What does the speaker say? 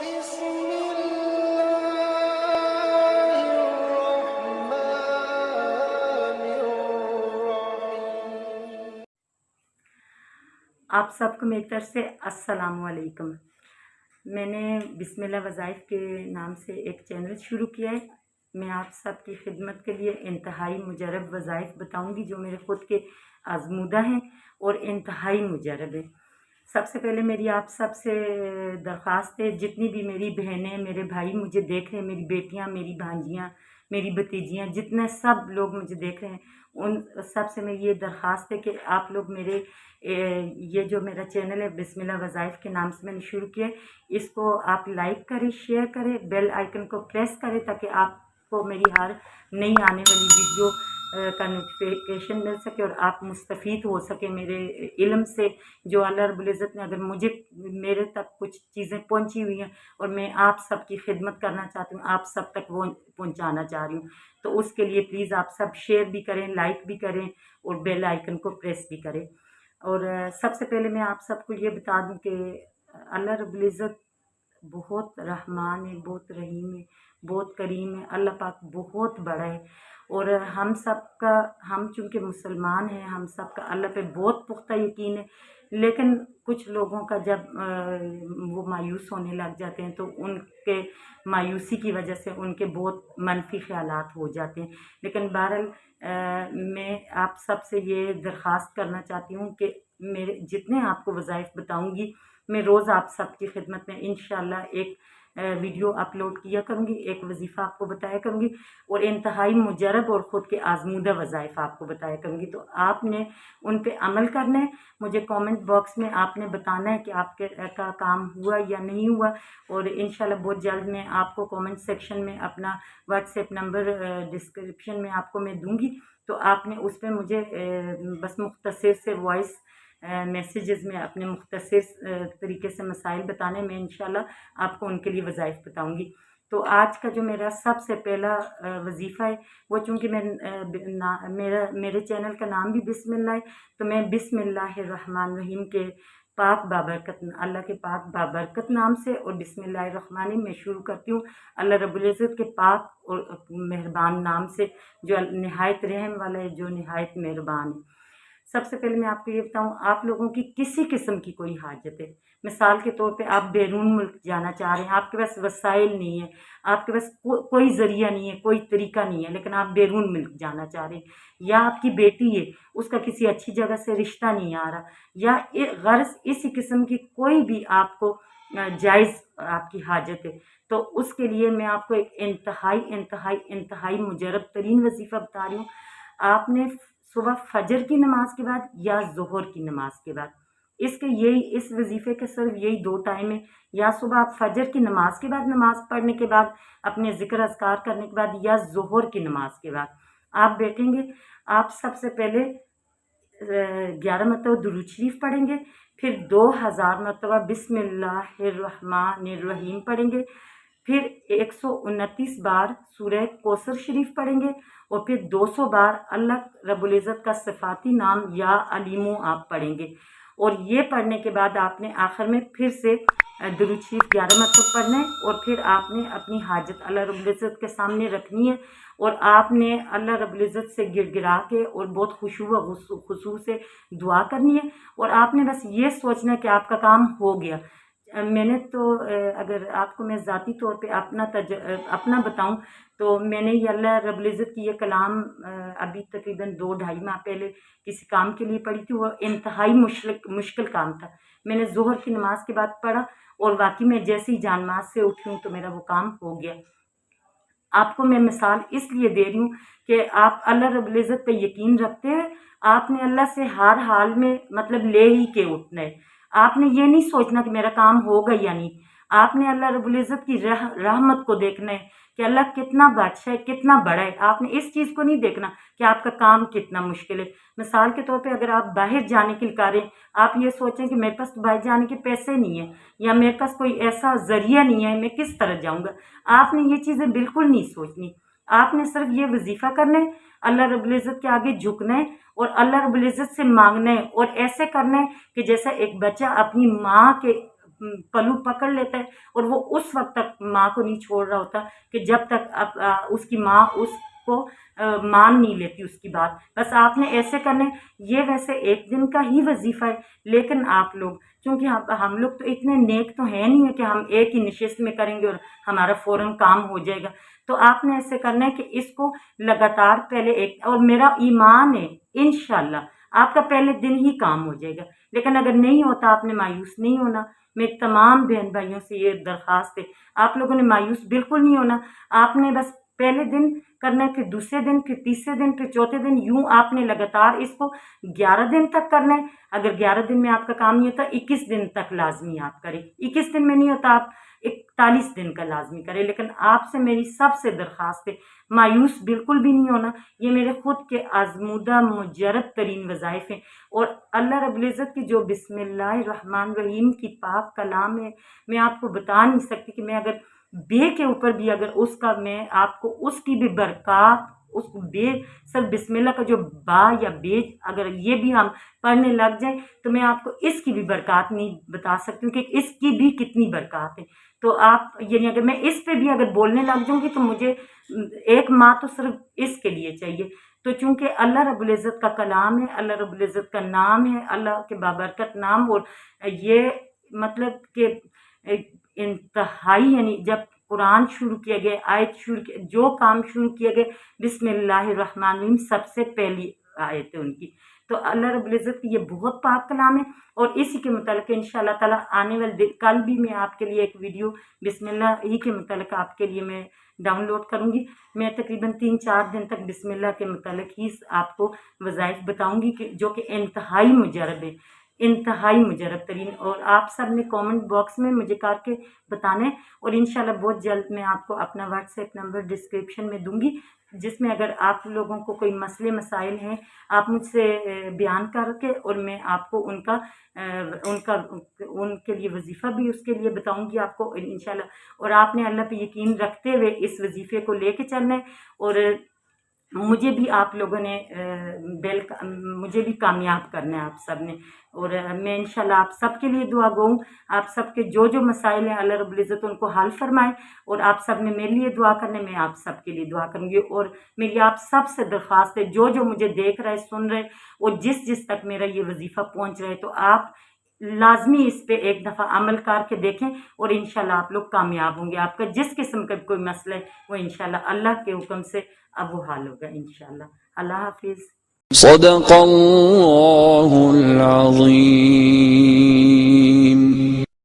بسم الله الرحمن الرحيم. آپ سب کو میری طرف سے السلام علیکم. میں نے بسم اللہ وظائف کے نام سے ایک چینل شروع کیا ہے. میں آپ سب کی خدمت کے لیے انتہائی مجرب وظائف بتاؤں گی جو میرے خود کے آزمودہ ہیں اور انتہائی مجرب ہیں. سب سے پہلے میری آپ سب سے درخواست ہے، جتنی بھی میری بہنیں میرے بھائی مجھے دیکھ رہے ہیں، میری بیٹیاں، میری بھانجیاں، میری بھتیجیاں، جتنے سب لوگ مجھے دیکھ رہے ہیں، ان سب سے میری یہ درخواست ہے کہ آپ لوگ میرے یہ جو میرا چینل ہے بسم اللہ وظائف کے نام سے میں نے شروع کیا ہے، اس کو آپ لائک کریں، شیئر کریں، بیل آئیکن کو پریس کریں تاکہ آپ کو میری ہر نئی آنے والی ویڈیو کا نوٹیفیکیشن مل سکے اور آپ مستفید ہو سکے میرے علم سے، جو اللہ رب العزت نے اگر میرے تک کچھ چیزیں پہنچی ہوئی ہیں اور میں آپ سب کی خدمت کرنا چاہتی ہوں، آپ سب تک وہ پہنچانا چاہ رہی ہوں، تو اس کے لیے پلیز آپ سب شیئر بھی کریں، لائک بھی کریں اور بیل آئیکن کو پریس بھی کریں. اور سب سے پہلے میں آپ سب کو یہ بتا دوں کہ اللہ رب العزت بہت رحمان ہے، بہت رحیم ہے، بہت کریم ہے. اللہ پاک بہت بڑا ہے اور ہم چونکہ مسلمان ہیں، ہم سب کا اللہ پہ بہت پختہ یقین ہے، لیکن کچھ لوگوں کا جب وہ مایوس ہونے لگ جاتے ہیں تو ان کے مایوسی کی وجہ سے ان کے بہت منفی خیالات ہو جاتے ہیں. لیکن بہرحال میں آپ سب سے یہ درخواست کرنا چاہتی ہوں کہ میرے جتنے آپ کو وظائف بتاؤں گی، میں روز آپ سب کی خدمت میں انشاءاللہ ایک ویڈیو اپلوڈ کیا کروں گی، ایک وظیفہ آپ کو بتایا کروں گی اور انتہائی مجرب اور خود کے آزمودہ وظائف آپ کو بتایا کروں گی. تو آپ نے ان پہ عمل کرنا ہے. مجھے کومنٹ باکس میں آپ نے بتانا ہے کہ آپ کا کام ہوا یا نہیں ہوا، اور انشاءاللہ بہت جلد میں آپ کو کومنٹ سیکشن میں اپنا واٹس ایپ نمبر ڈسکرپشن میں آپ کو میں دوں گی، تو آپ نے اس پہ مجھے بس مختصر سے وائس میسیجز میں اپنے مختصر طریقے سے مسائل بتانے میں انشاءاللہ آپ کو ان کے لیے وظائف بتاؤں گی. تو آج کا جو میرا سب سے پہلا وظیفہ ہے وہ، چونکہ میرے چینل کا نام بھی بسم اللہ ہے، تو میں بسم اللہ الرحمن الرحیم کے پاک بابرکت اللہ کے پاک بابرکت نام سے اور بسم اللہ الرحمن الرحیم میں شروع کرتی ہوں اللہ رب العزت کے پاک اور مہربان نام سے، جو نہایت رحم والا ہے، جو نہایت مہربان ہے. سب سے پہلے میں آپ کو یہ بتاؤں، آپ لوگوں کی کسی قسم کی کوئی حاجت ہے، مثال کے طور پہ آپ بیرون ملک جانا چاہ رہے ہیں، آپ کے پاس وسائل نہیں ہے، آپ کے پاس کوئی ذریعہ نہیں ہے، کوئی طریقہ نہیں ہے، لیکن آپ بیرون ملک جانا چاہ رہے ہیں، یا آپ کی بیٹی ہے، اس کا کسی اچھی جگہ سے رشتہ نہیں آ رہا، یا غرض اسی قسم کی کوئی بھی آپ کو جائز آپ کی حاجت ہے، تو اس کے لیے میں آپ کو ایک انتہائی مجرب ترین وظیفہ بتا رہی ہوں. آپ نے صبح فجر کی نماز کے بعد یا ظہر کی نماز کے بعد، اس وظیفے کے صرف یہی دو ٹائم ہے، یا صبح آپ فجر کی نماز کے بعد نماز پڑھنے کے بعد اپنے ذکر اذکار کرنے کے بعد، یا ظہر کی نماز کے بعد آپ بیٹھیں گے. آپ سب سے پہلے 11 مرتبہ درود شریف پڑھیں گے، پھر 2000 مرتبہ بسم اللہ الرحمن الرحیم پڑھیں گے، پھر 129 بار سورہ کوثر شریف پڑھیں گے، اور پھر 200 بار اللہ رب العزت کا صفاتی نام یا علیمو آپ پڑھیں گے. اور یہ پڑھنے کے بعد آپ نے آخر میں پھر سے درود شریف 11 مرتبہ پڑھنا ہے، اور پھر آپ نے اپنی حاجت اللہ رب العزت کے سامنے رکھنی ہے، اور آپ نے اللہ رب العزت سے گر گرا کے اور بہت خشوع و خضوع سے دعا کرنی ہے، اور آپ نے بس یہ سوچنا ہے کہ آپ کا کام ہو گیا. میں نے تو اگر آپ کو میں ذاتی طور پہ اپنا بتاؤں تو میں نے یہ اللہ رب العزت کی یہ کلام ابھی تقریباً 2-2.5 ماہ پہلے کسی کام کے لیے پڑھی تھی. وہ انتہائی مشکل کام تھا. میں نے ظہر کی نماز کے بعد پڑھا اور واقعی میں جیسے ہی جان ماز سے اٹھی ہوں تو میرا وہ کام ہو گیا. آپ کو میں مثال اس لیے دے رہی ہوں کہ آپ اللہ رب العزت پہ یقین رکھتے ہیں، آپ نے اللہ سے ہر حال میں مطلب لے ہی کے اٹھنا ہے. آپ نے یہ نہیں سوچنا کہ میرا کام ہوگا یا نہیں. آپ نے اللہ رب العزت کی رحمت کو دیکھنا ہے کہ اللہ کتنا بادشاہ ہے، کتنا بڑا ہے. آپ نے اس چیز کو نہیں دیکھنا کہ آپ کا کام کتنا مشکل ہے. مثال کے طور پہ اگر آپ باہر جانے کے لیے کہہ رہے ہیں، آپ یہ سوچیں کہ میرے پاس باہر جانے کے پیسے نہیں ہیں، یا میرے پاس کوئی ایسا ذریعہ نہیں ہے، میں کس طرح جاؤں گا. آپ نے یہ چیزیں بالکل نہیں سوچنی. آپ نے صرف یہ وظیفہ کرنا ہے، اللہ رب العزت کے آگے جھکنا ہے اور اللہ رب العزت سے مانگنا ہے، اور ایسے کرنا ہے کہ جیسا ایک بچہ اپنی ماں کے پلو پکڑ لیتا ہے اور وہ اس وقت تک ماں کو نہیں چھوڑ رہا ہوتا کہ جب تک اس کی ماں اس کو مان نہیں لیتی اس کی بات. بس آپ نے ایسے کرنے. یہ ویسے ایک دن کا ہی وظیفہ ہے، لیکن آپ لوگ چونکہ ہم لوگ تو اتنے نیک تو ہیں نہیں ہے کہ ہم ایک ہی نشست میں کریں گے اور ہمارا فوراً کام ہو جائے گا. تو آپ نے ایسے کرنا ہے کہ اس کو لگاتار پہلے اور میرا ایمان ہے انشاءاللہ آپ کا پہلے دن ہی کام ہو جائے گا. لیکن اگر نہیں ہوتا آپ نے مایوس نہیں ہونا. میرے تمام بہن بھائیوں سے یہ درخواست ہے، آپ لوگوں نے مایوس بالکل نہیں ہونا. آپ نے بس پہلے دن کرنا ہے، پھر دوسرے دن، پھر تیسرے دن، پھر چوتھے دن، یوں آپ نے لگاتار اس کو 11 دن تک کرنا ہے. اگر 11 دن میں آپ کا کام نہیں ہوتا 21 دن تک لازمی آپ کریں. 21 دن میں نہیں ہوتا آپ 41 دن کا لازمی کریں. لیکن آپ سے میری سب سے درخواست ہے مایوس بالکل بھی نہیں ہونا. یہ میرے خود کے آزمودہ مجرب ترین وظائف ہیں، اور اللہ رب العزت کی جو بسم اللہ الرحمن الرحیم کی پاک کلام ہے، میں آپ کو بتا نہیں سکتی کہ میں اگر بے کے اوپر بھی اگر اس کا میں آپ کو اس کی بھی برکات، اس بے سر بسم اللہ کا جو با یا بے اگر یہ بھی ہم پڑھنے لگ جائیں تو میں آپ کو اس کی بھی برکات نہیں بتا سکتی ہوں کہ اس کی بھی کتنی برکات ہے. تو آپ یعنی اگر میں اس پہ بھی اگر بولنے لگ جاؤں گی تو مجھے ایک ماہ تو صرف اس کے لیے چاہیے. تو چونکہ اللہ رب العزت کا کلام ہے، اللہ رب العزت کا نام ہے، اللہ کے بابرکت نام، اور یہ مطلب کہ انتہائی یعنی جب قرآن شروع کیا گیا، آیت شروع کیا، جو کام شروع کیا گیا بسم اللہ الرحمن الرحیم سب سے پہلی آیت ہے ان کی. تو اللہ رب العزت کی یہ بہت پاک کلام ہے، اور اسی کے متعلق انشاءاللہ تعالیٰ آنے والے کل بھی میں آپ کے لیے ایک ویڈیو بسم اللہ ہی کے متعلق آپ کے لیے میں ڈاؤن لوڈ کروں گی. میں تقریباً 3-4 دن تک بسم اللہ کے متعلق ہی آپ کو وظائف بتاؤں گی جو کہ انتہائی مجرب ہے، انتہائی مجرب ترین. اور آپ سب نے کامنٹ باکس میں مجھے کر کے بتانا ہے، اور انشاءاللہ بہت جلد میں آپ کو اپنا واٹس ایپ نمبر ڈسکرپشن میں دوں گی، جس میں اگر آپ لوگوں کو کوئی مسئلے مسائل ہیں آپ مجھ سے بیان کر کے، اور میں آپ کو ان کے لیے وظیفہ بھی اس کے لیے بتاؤں گی آپ کو انشاءاللہ. اور آپ نے اللہ پہ یقین رکھتے ہوئے اس وظیفے کو لے کے چلنا ہے، اور مجھے بھی آپ لوگوں نے مجھے بھی کامیاب کرنا ہے آپ سب نے. اور میں انشاءاللہ آپ سب کے لیے دعا گو ہوں. آپ سب کے جو مسائل ہیں اللہ رب العزت ان کو حل فرمائے، اور آپ سب نے میرے لیے دعا کرنے، میں آپ سب کے لیے دعا کروں گی. اور میری آپ سب سے درخواست ہے جو مجھے دیکھ رہے سن رہے اور جس تک میرا یہ وظیفہ پہنچ رہا ہے، تو آپ لازمی اس پہ ایک دفعہ عمل کر کے دیکھیں، اور انشاءاللہ آپ لوگ کامیاب ہوں گے. آپ کا جس قسم کا کوئی مسئلہ ہے وہ انشاءاللہ اللہ کے حکم سے اب وہ حل ہوگا انشاءاللہ. اللہ حافظ. صدق اللہ العظیم.